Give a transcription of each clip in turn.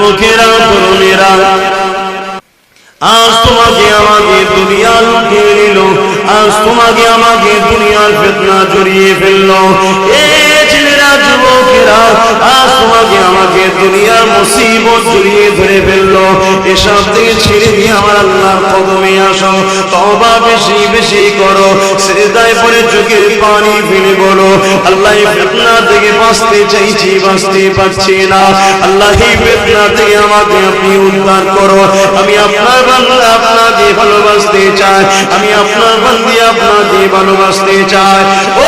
যুবকেরা তরুণেরা আজ তোমাকে আমাকে দুনিয়া লুটিয়ে নিল, আজ তোমাকে আমাকে দুনিয়ার ফিতনা জড়িয়ে ফেললো। এ ছেলেরা যুবকেরা আজ তোমাকে আমাকে দুনিয়ার মুসিবত জড়িয়ে ধরে ফেললো। এসব থেকে ছেড়ে দিয়ে আমার আল্লাহর কদমে আসো, তওবা বেশি বেশি করো, সিজদায় পড়ে চোখের পানি ফেলে বলো, আল্লাহ এই ফিতনা থেকে বাঁচতে চাইছি, বাঁচতে পারছি না, আল্লাহ এই ফিতনা থেকে আমাকে আপনি উদ্ধার করো। আমি আপনার বান্দা, আপনাকে ভালোবাসতে চাই, আমি আপনার বান্দি, আপনাকে ভালোবাসতে চাই। ও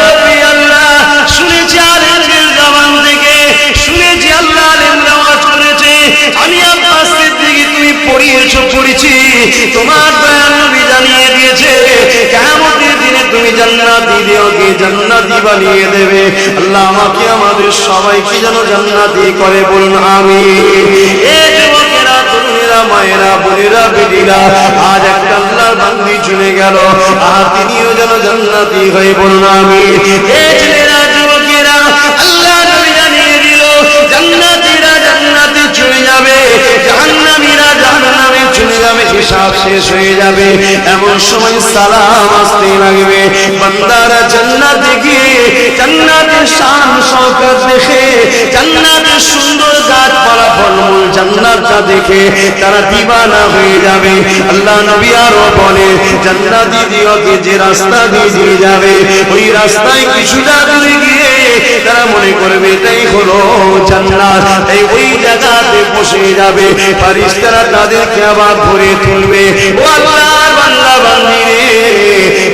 রব্বি আল্লাহ, শুনেছি আলেমদের জবান থেকে, শুনেছি আল্লাহ আলেমরা ওয়াজ করেছে, আমি আব্বাস সিদ্দিকী তুমি পড়েছি, তোমার দয়াল নবী জানিয়ে দিয়েছে কিয়ামতের দিনে তুমি জান্নাতি দেওকে জান্নাতি বানিয়ে দেবে। আল্লাহ আমাকে আমাদের সবাইকে যেন জান্নাতি করে, বলুন আমিন। এই যুবকেরা তরুণেরা মায়েরা বোনেরা বেটিরা, আজ একটা আল্লাহর বান্দি চলে গেল, আর তিনিও যেন জান্নাতি হয়ে, বলুন আমিন। এই ছেলেরা যুবকেরা আল্লাহ নবী জানিয়ে দিল জান্নাতীরা জান্নাতে চলে যাবে, জাহান্নামীরা জাহান্নামে চলে যাবে, হিসাব শেষ হয়ে যাবে। এমন সময় সালাম আসতে লাগবে, বান্দারা জান্নাতে গিয়ে জান্নাতের শান শওকত দেখে, জান্নাতের সুন্দর গাছপালা ফলমূল জান্নাতটা দেখে তারা দিবানা হয়ে যাবে। আল্লাহ নবী আরো বলে, জান্নাতি দিওকে যে রাস্তা দিয়ে যাবে, ওই রাস্তায় কিছুটা দূরে গিয়ে তারা মনে করবে এটাই হলো জান্নাত, এই ওই জায়গাতে বসে যাবে, ফেরেশতারা তাদেরকে আবার ধরে তুলবে। ও আল্লাহর বান্দা বান্দি রে,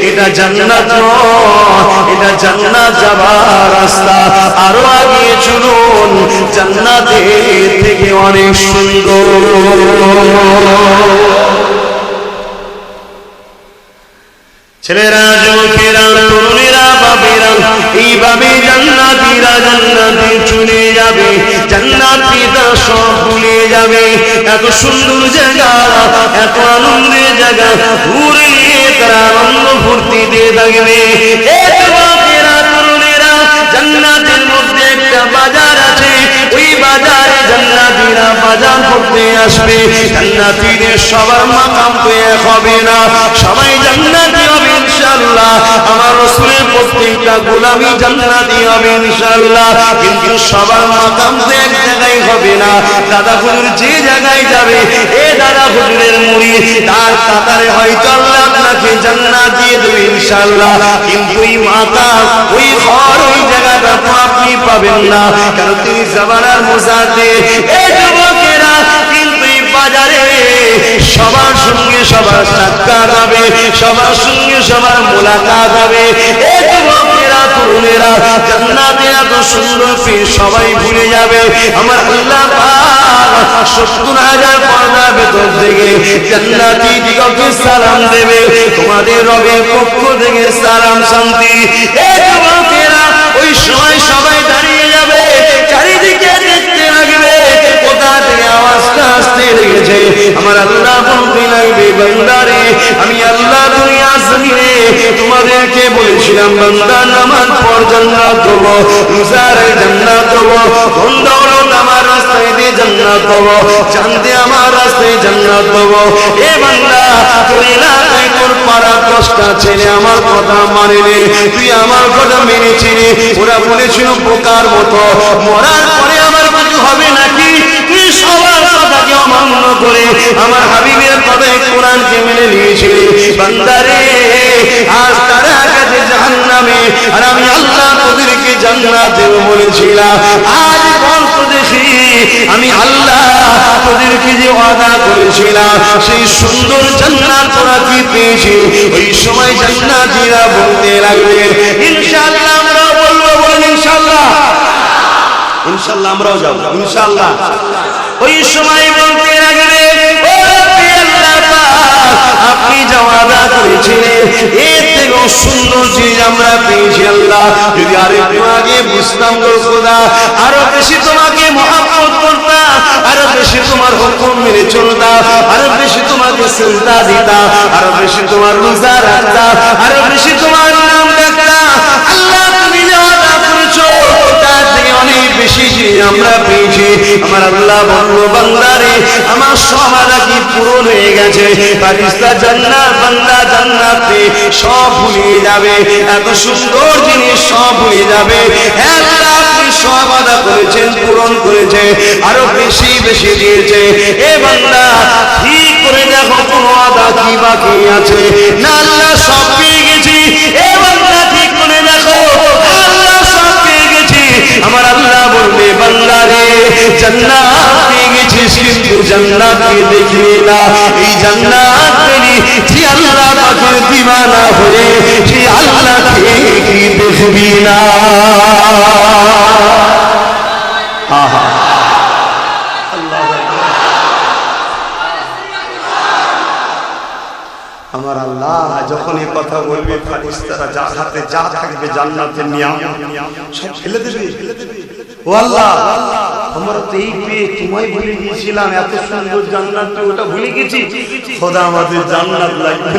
এটা জান্নাত নয়, এটা জান্নাত যাবার রাস্তা, আরো আগে চলুন, জান্নাতের থেকে অনেক সুন্দর। ছেলেরা যুবকেরা তরুণেরা বাবেরা, এইভাবে জান্নাতীরা জান্নাতে চলে যাবে, জান্নাতীরা সব ভুলে যাবে। এত সুন্দর জায়গা, এত আনন্দের জায়গা, ঘুরে তারা আনন্দ ফুর্তিতে থাকবে। এই যুবকেরা তরুণেরা, জান্নাতের মধ্যে একটা বাজার আছে, ওই বাজারে জান্নাতীরা বাজার করতে আসবে। জান্নাতীদের সবার মাকাম তো এক হবে না, সবাই জান্নাতি হবে ইনশাআল্লাহ, আমার রাসূলের প্রত্যেকটা গোলামি জান্নাতি হবে ইনশাআল্লাহ, কিন্তু সবার মাকাম তো এক জায়গায় হবে না। দাদা হুজুর যে জায়গায় যাবে, এ দাদা হুজুরের মুরিদ, তার কাতারে হয়তো আল্লাহ আপনাকে জান্নাত দিয়ে দেবে ইনশাআল্লাহ, কিন্তু ওই মাকাম, ওই ঘর, ওই জায়গাটা তো আপনি পাবেন না, কারণ তিনি জামানার মুসাফির। এই যুবকেরা কিন্তু এই বাজারে সবার সঙ্গে সবার সাক্ষাৎ হবে, সবার সঙ্গে সবার মোলাকাত হবে। এই যুবকেরা তরুণেরা জান্নাতে এত সুন্দর পেয়ে সবাই ভুলে যাবে। আমার আল্লাহ পাক ৭০,০০০ পর্দার ভেতর থেকে জান্নাতি দিগকে সালাম দেবে, তোমাদের রবের পক্ষ থেকে সালাম শান্তি। এই যুবকেরা ওই সময় সবাই দাঁড়িয়ে যাবে, চারিদিকে দেখতে লাগবে কোথা থেকে আওয়াজটা আসতে লেগেছে। আমার আল্লাহ বলতে লাগবে, বান্দারে আমি আল্লাহ দুনিয়া জমিনে তোমাদেরকে বলেছিলাম বান্দা নামাজ পড় জান্নাত দেবো, রোজার জান্নাত দেবো, ধন দৌলত আমার রাস্তায় দিয়ে জান্নাত দেবো, জানতে আমার রাস্তায় জান্নাত দেবো। এ বান্দা তোর এলাকায় তোর পাড়ার 10টা ছেলে আমার কথা মানেনি, তুই আমার কথা মেনেছিলি, ওরা বলেছিল বোকার মতো মরার পরে আমার কিছু হবে নাকি, তুই সবার কথাকে অমান্য করে আমার হাবিবের কথায় কোরআনকে মেনে নিয়েছিলি। বান্দারে আজ তারা কাছে জাহান্নামে, আর আমি আল্লাহ তোদেরকে জান্নাত দেব বলেছিলাম। আজ বল তো দেখি আমি আল্লাহ তোদেরকে যে ওয়াদা করেছিলাম সেই সুন্দর জান্নাত তোরা কি পেয়েছি? ওই সময় জান্নাতীরা বলতে লাগলেন, ইনশাআল্লাহ আমরাও বলবো, বলেন ইনশাআল্লাহ, ইনশাআল্লাহ আমরাও যাব ইনশাআল্লাহ। ওই সময় বলতে লাগলেন, ও রব্বি আল্লাহ পাক, আপনি যা ওয়াদা করেছিলেন এর থেকেও সুন্দর জিনিস আমরা পেয়েছি আল্লাহ। যদি আরেকটু আগে বুঝতাম গো খোদা, আরো বেশি তোমাকে মহব্বত করতাম, আরো বেশি তোমার হুকুম মেনে চলতাম, আরো বেশি তোমাকে সিজদা দিতাম, আরো বেশি তোমার রোজা রাখতাম, আরো বেশি তোমার নাম ডাকতাম। আল্লাহ তুমি যা ওয়াদা করেছো তার থেকে অনেক বেশি জিনিস আমরা পেয়েছি। আমার আল্লাহ বলল বান্দারে আমার সব আদা কি পূরণ হয়ে গেছে, ফারিস্তা জান্নাত বান্দা জান্নাতে সব ভুলিয়ে যাবে, এত সুন্দর জিনিস সব ভুলে যাবে। হ্যাঁ আল্লাহ আপনি সব আদা করেছেন, পূরণ করেছে, আরো বেশি বেশি দিয়েছে। এ বান্দা ঠিক করে দেখো কোনো আদা কি বাকি আছে না, আল্লাহ সব পেয়ে গেছি। এ বান্দা ঠিক করে দেখো আল্লাহ সব পেয়ে গেছি। আমার আল্লাহ বলবে বান্দা রে জান্নাত পেয়ে গেছিস, কিন্তু জান্নাতকে দেখলি না। এই জান্নাত পেলি যে আল্লাহ পাকের দিওয়ানা হয়ে সে আল্লাহকে কি দেখবি না। আহা আমার আল্লাহ যখন এই কথা বলবে ফেরেশতারা যার হাতে যা থাকবে জান্নাতের নিয়ামত সব ফেলে দেবে। ও আল্লাহ আমরা তো এই পেয়ে তোমায় ভুলে গিয়েছিলাম, এত সুন্দর জান্নাত ওটা ভুলে গেছি। খোদা আমাদের জান্নাত লাগবে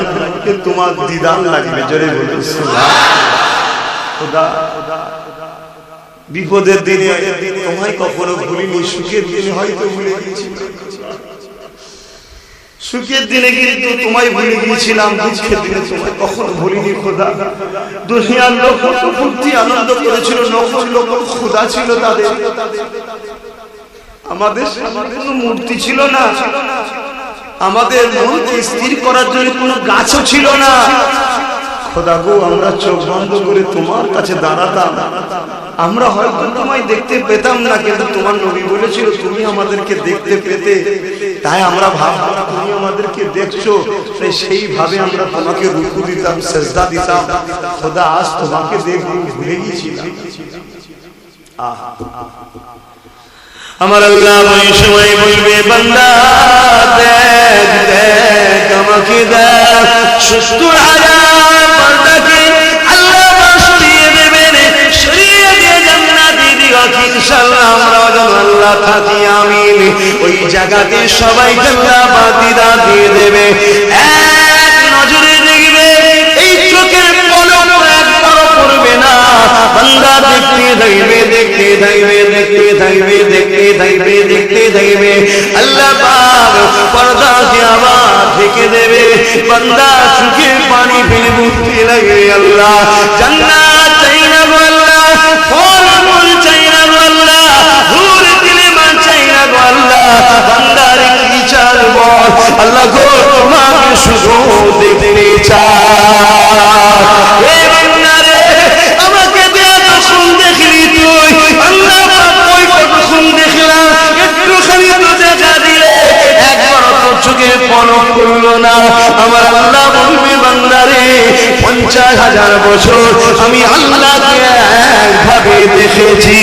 কিন্তু তোমার দিদার লাগবে। জোরে বলুন খোদা। বিপদের দিনে তোমায় কখনো ভুলিনি, সুখের দিনে হয়তো ভুলে গেছি। সুখের দিনে কিন্তু তোমায় ভুলে গিয়েছিলাম, দুঃখের দিনে তোমায় কখনো ভুলিনি খোদা। দুনিয়ার লোক কত ফুর্তি আনন্দ করেছিল, নকল লোক খোদা ছিল তাদের। আমাদের কোনো মূর্তি ছিল না, আমাদের মনকে স্থির করার জন্য কোনো গাছও ছিল না। খোদা গো আমরা চোখ বন্ধ করে তোমার কাছে দাঁড়াতাম, আমরা হয়তো তোমায় দেখতে পেতাম না, কিন্তু তোমার নবী বলেছিল তুমি আমাদেরকে দেখতে পেতে, তাই আমরা ভাবতাম তুমি আমাদেরকে দেখছো, তাই সেইভাবে আমরা তোমাকে রুকু দিতাম, সেজদা দিতাম। খোদা আজ তোমাকে দেখব ভুলে গিয়েছিলাম। আমার আল্লাহ ওই সময় বলবে বান্দা দেখ দেখ আমাকে দেখ, ৭০,০০০ পর্দাকে আল্লাহ সরিয়ে দেবেন, সরিয়ে দিয়ে জান্নাতে দিও ইনশাআল্লাহ। আমরা যখন আল্লাহ থাকি আমিন, ওই জায়গাতে সবাইকে আল্লাহ বাতিদা দিয়ে দেবে। এক নজরে দেখবে এই চোখের পলক একবারও পড়বে না, বান্দা দেখতে থাকবে দেখতে থাকবে দেখতে থাকবে দেখতে থাকবে দেখতে থাকবে। আল্লাহ পাক পর্দাকে আবার ঢেকে দেবে, বান্দা চোখে পানি ফেলে বুঝতে লাগবে আল্লাহ জান্নাত চাই না গো আল্লাহ, ফল চাই না গো আল্লাহ, হুর দিলে মান চাই না গো আল্লাহ। বান্দার কি চাল বল আল্লাহ গো, তোমাকে শুধু দেখতে চাই। এ বান্দা রে আমাকে দে তখন দেখলি তুই, আল্লাহ ওই কতক্ষণ দেখলাম, একটুখানি তো দেখা দিলে একবার তো চোখে পলক করলো না। আমার আল্লাহ বলবে বান্দা রে ৫০,০০০ বছর আমি আল্লাহকে একভাবে দেখেছি।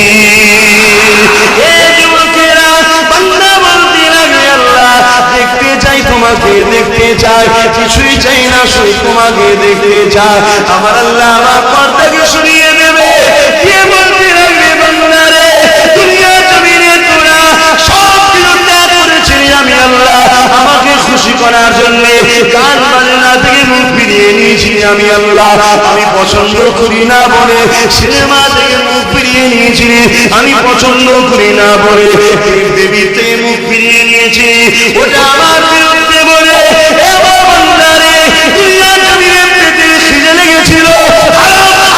এ যুবকেরা বান্দা বলতে লাগে আল্লাহ দেখতে চাই তোমাকে দেখতে চাই, কিছুই চাই না শুধু তোমাকে দেখতে চাই। আমার আল্লাহ আমার পর্দাকে সরিয়ে দেবে, কে বলতে লাগবে বান্দা রে দুনিয়া জমিনে তোরা সব কিছু ত্যাগ করেছিলি আমি আল্লাহ আমাকে খুশি করার জন্য, গান বাজনা থেকে মুখ ফিরিয়ে নিয়েছি আমি আল্লাহ, আমি পছন্দ করি না বলে সিনেমা থেকে মুখ ফিরিয়ে নিয়েছি, আমি পছন্দ করি না বলে দেবী থেকে মুখ ফিরিয়ে নিয়েছি, ওটা আমার বিরুদ্ধে বলে দুনিয়া জমিনে পেটে খিদে লেগেছিল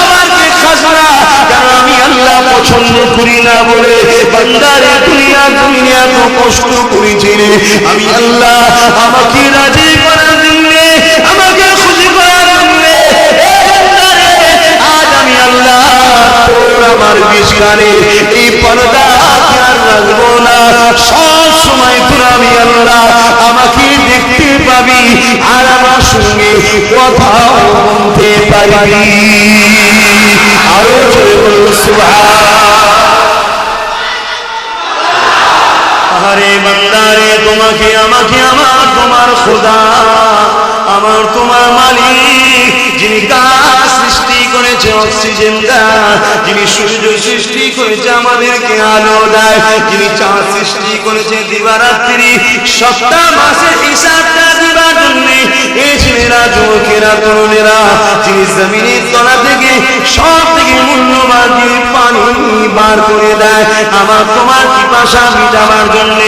আমাকে খাস না, কারণ আমি আল্লাহ পছন্দ করি না বলে বান্দারে দুনিয়া দুনিয়া তো কষ্ট করেছিলে আমি আল্লাহ, আমাকে রাজি করার জন্য আমাকে খুশি করার জন্য আজ আমি আল্লাহ তোর আমার বিষ্কারে এই পর্দা আর রাখবো না, সব সময় তোর আমি আল্লাহ আমাকে দেখতে পাবি আর আমার সঙ্গে কথাও বলতে পারবি। আরো জোরে বলুন সুবহান। আরে বান্দারে তোমাকে আমাকে আমার তোমার খোদা আমার তোমার মালিক, যিনি গাছ সৃষ্টি করেছে অক্সিজেন দেয়, যিনি সূর্য সৃষ্টি করেছে আমাদেরকে আলো দেয়, যিনি চাঁদ সৃষ্টি করেছে দিবারাত্রি, সপ্তাহ মাসের হিসাবটা করবার জন্য এই ছেলেরা, যুবকেরা, তরুণেরা যিনি জমিনের তলা থেকে সব থেকে মূল্যবান পানি বার করে দেয় আমার তোমার পিপাসা মিটাবার জন্য,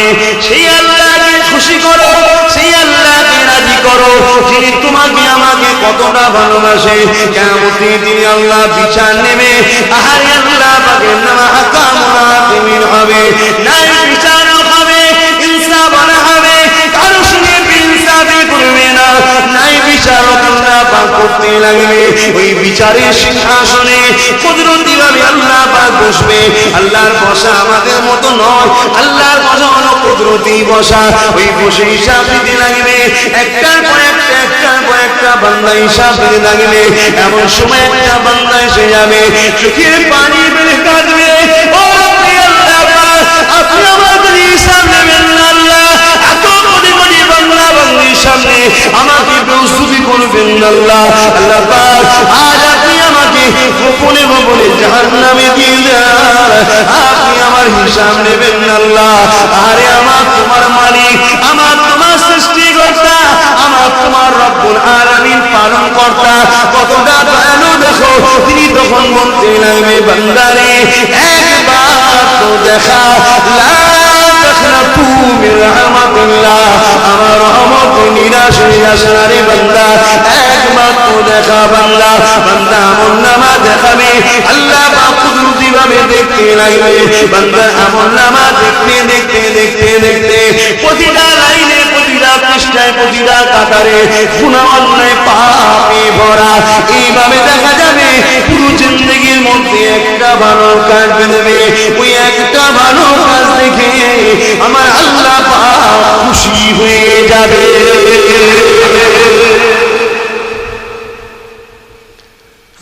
সেই আল্লাহকে খুশি করো, সেই আল্লাহকে রাজি করো যিনি তোমাকে আমাকে কতটা ভালোবাসে। কিয়ামতের দিনে আল্লাহ বিচার নেবে, আহারে আল্লাহ পাকের নাম হাকামুল হাকিমিন হবে, নাই বিচার হবে, ইনসাফ হবে, কারো সঙ্গে ইনসাফি করবে না, নাই বিচার আল্লাহ পাক করতে লাগবে। ওই বিচারের সিংহাসনে কুদরতি ভাবে আল্লাহ পাক বসবে। আল্লাহর বসা আমাদের মতো নয়, আল্লাহর বসা হলো কুদরতি বসা। ওই বসে হিসাব দিতে লাগবে, একটার পর একটা, একটার পর একটা বান্দা হিসাব দিতে লাগবে। এমন সময় একটা বান্দা এসে যাবে, চোখের পানি বেড়ে কাঁদবে, ও আপনি আল্লাহ পাক, আপনি আমার হিসাব নেবেন না আল্লাহ, এত কোটি কোটি বান্দা বান্দির সামনে আমাকে বেউসুফি করবেন না আল্লাহ। আল্লাহ পাক আজ আপনি আমাকে গোপনে গোপনে জাহান্নামে দিয়ে দেন, আপনি আমার হিসাব নেবেন না আল্লাহ। আরে আমার তোমার মালিক, আমার তোমার সৃষ্টিকর্তা, আমার তোমার রব্বুল আলামিন পালন কর্তা কতটা দয়ালু দেখো। তিনি তখন বলতে লাগবে, বান্দারে একবার তো দেখা, লা তাখনাফু মিন রাহমাতিল্লাহ, আমার রহমত নিরাশ হয়ে আসে না রে বান্দা, একবার তো দেখা বান্দা। বান্দা আমলনামা দেখাবে, আল্লাহ পাক কুদরতি ভাবে দেখতে লাগবে। বান্দা আমলনামা দেখতে দেখতে দেখতে দেখতে প্রতিটা লাইনে, প্রতিটা পৃষ্ঠায়, প্রতিটা কাতারে গুনাহ অন্যায় পাপে ভরা। এইভাবে দেখা যাবে পুরো জিন্দেগির মধ্যে একটা ভালো কাজ দেবে, ওই একটা ভালো কাজ দেখে আমার আল্লাহ পাক খুশি হয়ে যাবে।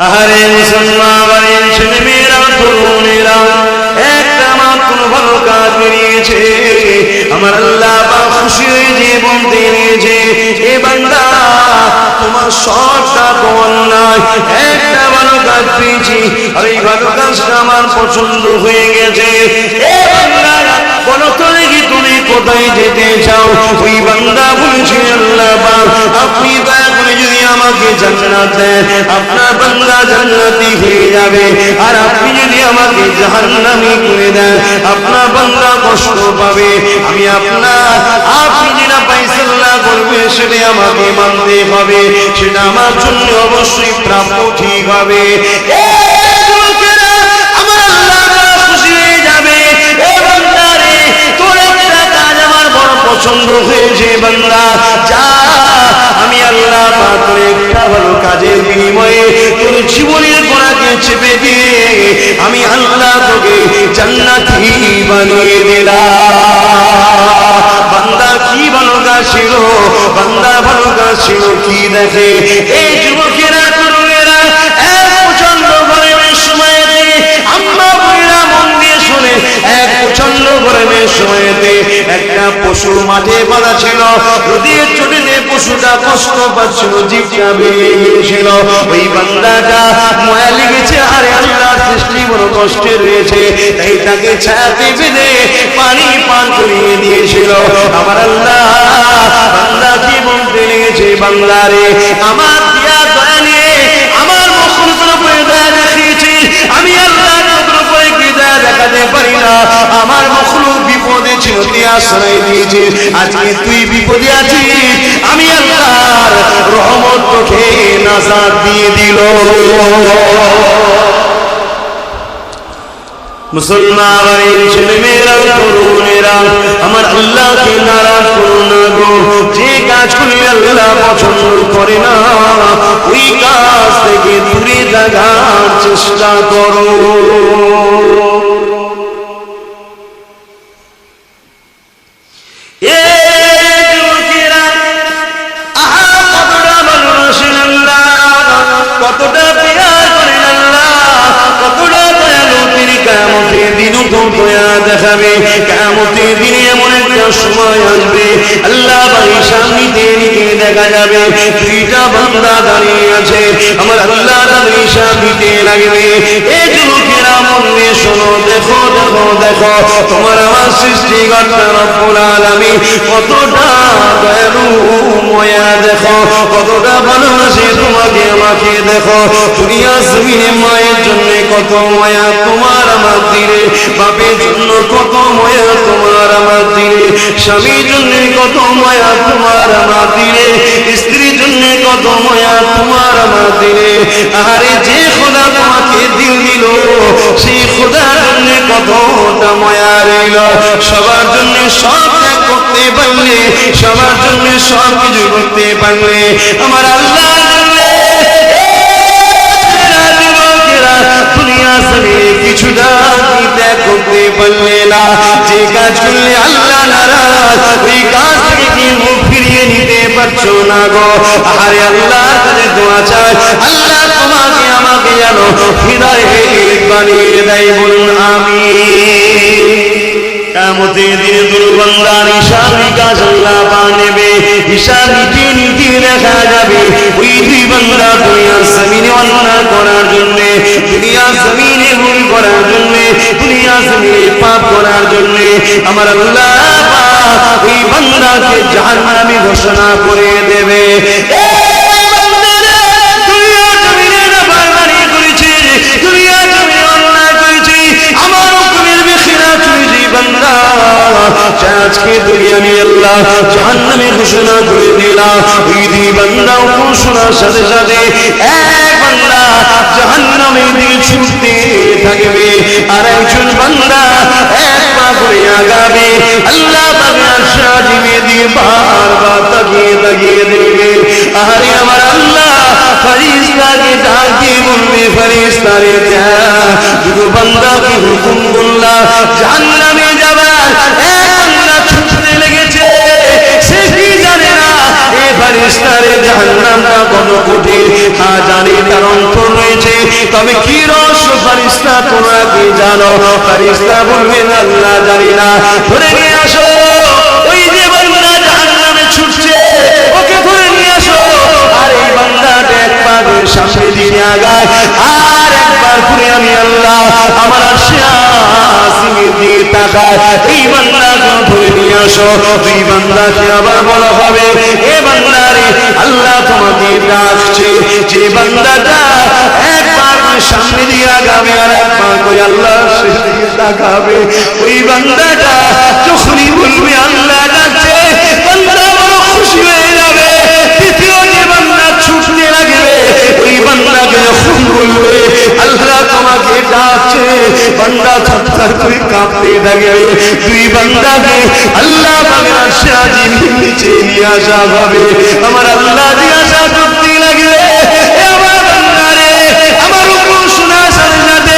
আহারে মুসলমান ছেলে মেয়েরা, তরুণেরা, একটা মাত্র ভালো কাজ বেরিয়েছে, আমার আল্লাহ পাক খুশি হয়ে যে বলতে নিয়েছে, এ বান্দা তোমার সবটা তোমার নয়, একটা ভালো কাজ পেয়েছি, আর এই ভালো কাজটা আমার পছন্দ হয়ে গেছে। এ বান্দা বলো তো দেখি তুমি কোথায় যেতে চাও? ওই বান্দা বলছে, আল্লাহ পাক আপনি দয়া করে যদি আমাকে জান্নাত দেন, আপনার বান্দা জান্নাতি হয়ে যাবে, আর আপনি যদি আমাকে জাহান্নামী করে দেন, আপনার বান্দা কষ্ট পাবে। আমি আপনি যেটা ফায়সালা করবে সেটা আমাকে মানতে হবে, সেটা আমার জন্য অবশ্যই প্রাপ্য, ঠিক হবে। আমার আল্লাহ খুশি হয়ে যাবে, এ বান্দা রে তোর একটা কাজ আমার বড় পছন্দ হয়েছে, বান্দা যা, আমি আল্লাহ পাক তোর একটা ভালো কাজের বিনিময়ে তোর জীবনের গোড়াকে চেপে দিয়ে আমি আল্লাহ তোকে জান্নাতি বানিয়ে দিলাম। বান্দা কি ভালো কাজ ছিল, বান্দা ভালো কাজ ছিল কি দেখে, এই যুবকেরা, তরুণেরা এক প্রচন্ড গরমের সময়তে, আম্মা বোনেরা মন দিয়ে শুনে, এক প্রচন্ড গরমের সময়তে একটা পশু মাঠে বাঁধা ছিল, নদীর চটিতে পশুটা কষ্ট পাচ্ছিল, জীবটা বেরিয়ে গিয়েছিল। ওই বান্দাটা মায়া লেগেছে, আরে আল্লাহর সৃষ্টি বড় কষ্টে রয়েছে, তাই তাকে ছায়াতে বেঁধে পানি পান করিয়ে দিয়েছিল। আমার আল্লাহ বান্দা কি বলতে লেগেছে, বান্দা রে আমার দিয়া দয়া নিয়ে আমার মখলুকের উপরে দয়া দেখিয়েছি, আমি আল্লাহ তোর উপরে কি দয়া দেখাতে পারি না? আমার মখলুক বিপদে ছিল, তুই আশ্রয় দিয়েছিস, আজকে তুই বিপদে আছিস, আমি আল্লাহর রহমত তোকে নাজাত দিয়ে দিল। মুসলমান ছেলে মেয়েরা, তরুণেরা, আমার আল্লাহকে নারাজ করো না গো। যে কাজ করলে আল্লাহ পছন্দ করে না, ওই কাজ থেকে দূরে থাকার চেষ্টা করো। কতটা প্যার করেন আল্লাহ, কতটা দয়ালু তিনি, কিয়ামতের দিনও তো দয়া দেখাবে। কিয়ামতের দিনে এমন একটা সময় আসবে, আল্লাহ বাড়ির সামনে দিকে দেখা যাবে দুইটা বান্দা দাঁড়িয়ে আছে, আমার আল্লাহ তাদের সামনে লাগবে। এই যুবকেরা মন দিয়ে শোনো, দেখো দেখো দেখো, তোমার আমার সৃষ্টিকর্তা রব্বুল আলামিন নবী কতটা দয়ালু মায়া দেখো, কতটা ভালোবাসে তোমাকে আমাকে দেখো। দুনিয়া জমিনে মায়ের জন্য কত মায়া তোমার আমার দিলে, বাপের জন্য কত মায়া তোমার আমার দিলে, স্বামীর জন্য কত মায়া তোমার আমার দিলে, স্ত্রীর জন্য কত মায়া তোমার আমার দিলে। আরে যে খোদা তোমাকে দিল দিল সেই খোদার জন্য কতটা মায়া রইল। সবার জন্য সব ত্যাগ করতে পারলে, সবার জন্য সব কিছু করতে পারলে, আমার আল্লাহ কিছুটা ত্যাগ করতে পারলে না। যে কাজ করলে আল্লাহ নারাজ, ওই কাজ থেকে কি মুখ ফিরিয়ে নিতে পারছো না গো। আরে আল্লাহর কাছে দোয়া চাই, আল্লাহ তোমাকে আমাকে যেন হিদায়াত বানিয়ে দেয়, বলুন আমিন। কিয়ামতের দিনে দুর্বান্দার হিসাবি কাজ আল্লাহ নেবে, হিসাব নিতে নিতে দেখা যাবে ওই দুই বান্দা দুনিয়ার জমিনে অন্যায় করার জন্য, দুনিয়ার জমিনে ভুল করার জন্য, দুনিয়ার জমিনে পাপ করার জন্য আমার আল্লাহ ওই বান্দাকে জাহান্নামী ঘোষণা করে দেবে। আজকে দুনিয়ামী আল্লাহ জাহান্নামে ঘোষণা করে দিলাম, ওই দুই বান্দা ঘোষণার সাথে সাথে এক বান্দা জাহান্নামে দিকে ছুটতে থাকবে, আর একজন বান্দা এক পা করে আগাবে। আল্লাহ তাআলা সাজিয়ে দিয়ে বারবার তাকিয়ে তাকিয়ে দেখবে। আরে আমার আল্লাহ ফেরেশতাকে ডাকে বলবে, ফেরেশতারে দুটো বান্দাকে হুকুম করলাম জাহান্নামে যাবার, এক বান্দা ছুটতে লেগেছে, সে কি জানে না এই ফেরেশতারে জাহান্নামটা কত কঠিন, জানে তার অন্তর রয়েছে, তবে কি রহস্য ফেরেশতা তোমরা কি জানো? ফেরেশতা বলবেন আল্লাহ জানি না, ধরে নিয়ে আসো ওই যে বান্দা জাহান্নামে ছুটছে, ওকে ধরে নিয়ে আসো। আর এই বান্দাটা এক পা করে সামনে দিকে আগায়, আর একবার করে আমি আল্লাহ আমার আসিমের দিকে তাকায়, এই বান্দাকে ধরে নিয়ে আসো। এই বান্দাকে আবার বলা হবে, এ বান্দারে আল্লাহ তোমাকে ডাকছে। যে বান্দাটা একবার করে সামনে দিয়ে আগাবে আর একবার করে আল্লাহ শেষ দিকে তাকাবে, ওই বান্দাটা যখনই বলবে আল্লাহ ডাকছে, বান্দা বড় খুশি হয়ে যাবে। দ্বিতীয় যে বান্দা ছুটতে লাগবে, ওই বান্দাকে যখন বলবে আল্লাহ তোমাকে ডাকছে, বান্দা থরথর করে কাঁপতে থাকে। দুই বান্দাকে আল্লাহ পাকের সাজিয়ে নিচে নিয়ে আসা হবে, আমার আল্লাহ দিয়ে আসা করতে লাগবে। আমার বান্দারে আমার হুকুম শোনার সাথে সাথে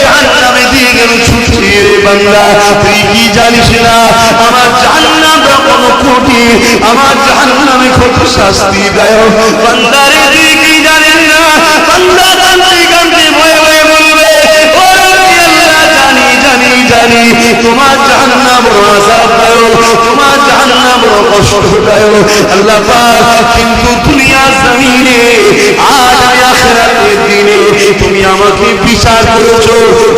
জাহান্নামে দিয়ে গেল ছুটছে। রে বান্দা তুই কি জানিস না আমার জাহান্নামটা কত কঠিন, আমার জাহান্নামে কত শাস্তি দেয়। বান্দারে তুই কি জানিস না? বান্দা কাঁদতে কাঁদতে ভয়ে ভয়ে বলবে, ও আল্লাহ জানি জানি জানি তোমার জাহান্নাম বড় আযাবদায়ক, তোমার জাহান্নাম বড় কষ্টদায়ক আল্লাহ পাক। কিন্তু দুনিয়ার জমিনে আজ আখিরাতের দিনে তুমি আমাকে বিচার করেছো,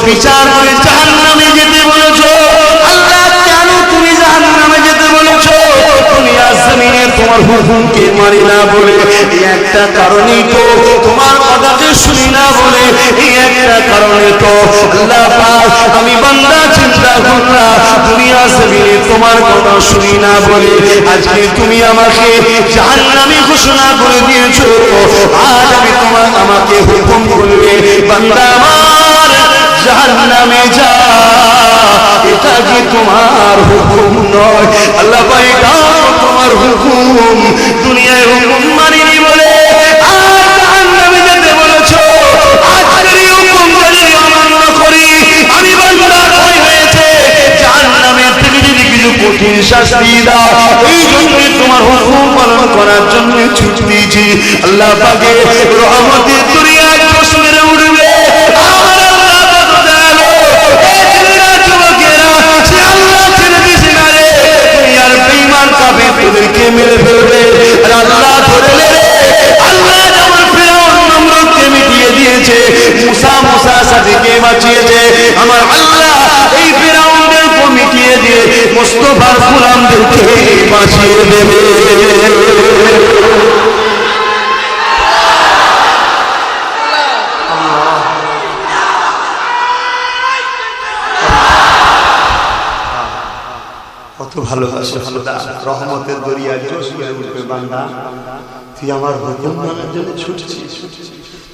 বিচার করে জাহান্নামে যেতে বলেছো। আল্লাহ কেন তুমি জাহান্নামে যেতে বলেছো? দুনিয়ার জমিনে তোমার হুকুমকে মানি না বলে, এই একটা কারণেই তো, তোমার কথাকে শুনি না বলে, এই একটা কারণে তো আল্লাহ পাক আমি বান্দা চিন্তা করলাম দুনিয়ার জমিনে তোমার কথা শুনি না বলে আজকে তুমি আমাকে জাহান্নামী ঘোষণা করে দিয়েছো। আজ আমি আমাকে হুকুম করবে বান্দা আমার জাহান্নামে যা, এটা কি তোমার হুকুম নয়? আল্লাহ পাক এটাও তোমার হুকুম, দুনিয়ায় হুকুম মানিনি বলে আর জাহান্নামে যেতে বলেছো। আজকের এই হুকুম যদি অমান্য করি আমি বান্দা ভয় হয়েছে জাহান্নামে থেকে যদি কিছু কঠিন শাস্তি দাও, এই জন্যই তোমার হুকুম পালন করার জন্য ছুটি দিয়েছি। আল্লাহ পাকের রহমতের দরিয়ায় জোশ মেরে উঠবে। আমার আল্লাহ কত দয়ালু, এই ছেলেরা যুবকেরা সে আল্লাহ ছেড়ে দিছে না রে, দুনিয়ার বেঈমান কাফের তোদেরকে মেরে ফেলবে। আর আল্লাহ ধরে নেবে। আল্লাহ যেমন ফিরআউন নমরুদকে মিটিয়ে দিয়েছে, মুসার সাথে কে বাঁচিয়েছে? আমার আল্লাহ এই ফিরআউনদেরকে মিটিয়ে দিয়ে মুস্তাফার গোলাম বান্দেরকে বাঁচিয়ে দেবে। কত ভালোবাসে খোদা, রহমতের দরিয়া জোশ হয়ে উঠবে বান্দা। তুই আমার হুকুম মানার জন্য ছুটছিস,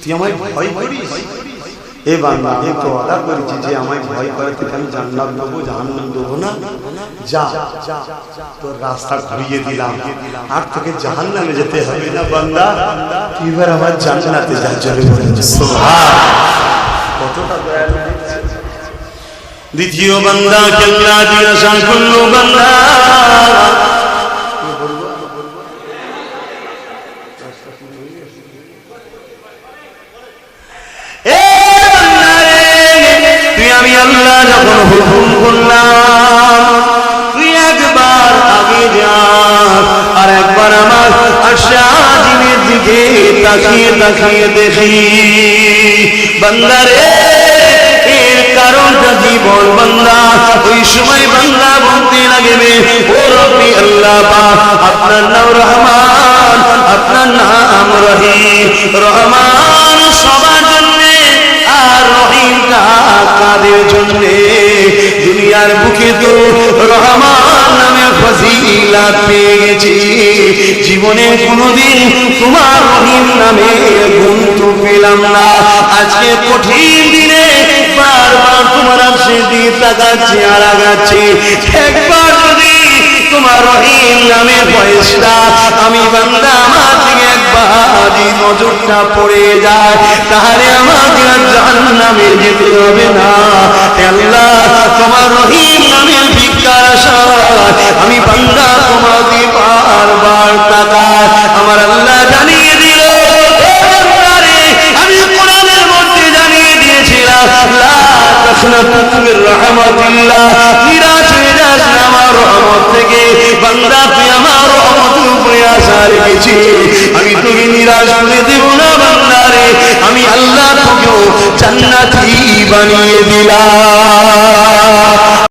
তুই আমায় ভয় করিস। এ বান্দা, আমি তো ওয়াদা করেছি যে আমায় ভয় করে তোকে আমি জান্নাত দেবো, জাহান্নাম দেবো না। যা, তোর রাস্তা ঘুরিয়ে দিলাম, আর তোকে জাহান্নামে যেতে হবে না বান্দা। তুই এবার আমার জান্নাতে যা, চলে কতটা দয়া। দ্বিতীয় বান্দা কেল্লা জিজ্ঞাসা করলো, বান্দা তুই আমি আল্লাহ যখন হুকুম করলাম তুই একবার আগে যা, আর একবার আমার আশাজিনের দিকে তাকিয়ে তাকিয়ে দেখি। বান্দা রে, কারণটা কি বল বান্দা? ওই সময় বান্দা বলতে লাগবে, ও রব্বি আল্লাহ পাক, আপনার নাম রহমান, আপনার নাম রহিম। রহমান সবার জন্য, আর রহিমটা কাদের জন্য? দুনিয়ার বুকে তো রহমান নামে ফজিলাত পেয়ে গেছি, জীবনে কোনোদিন তোমার রহিম নামে গুণ তো পেলাম না। আজকে কঠিন দিনে বারবার তোমার সেদিকে তাকাচ্ছি আর আগাচ্ছি, একবার যদি তোমার রহিম নামে ফয়সালা আমি বান্দা আমার দিকে একবার নজরটা পড়ে যায়, তাহলে আমাকে জাহান্নামে যেতে হবে না। আল্লাহ, তোমার রহিম নামের ভিক্ষার আশায় আমি বান্দা তোমাকে বারবার তাকাই। আমার আল্লাহ জানিয়ে দিল, আমি কোরআনের মধ্যে জানিয়ে দিয়েছিলাম, নিরাশ হয়ে যাস না আমার রহমত থেকে। বান্দা, তুই আমার রহমতের উপরে আশা রেখেছি, আমি তোকে নিরাশ করে দেব না বান্দা রে। আমি আল্লাহ তোকেও জান্নাতি বানিয়ে দিলাম।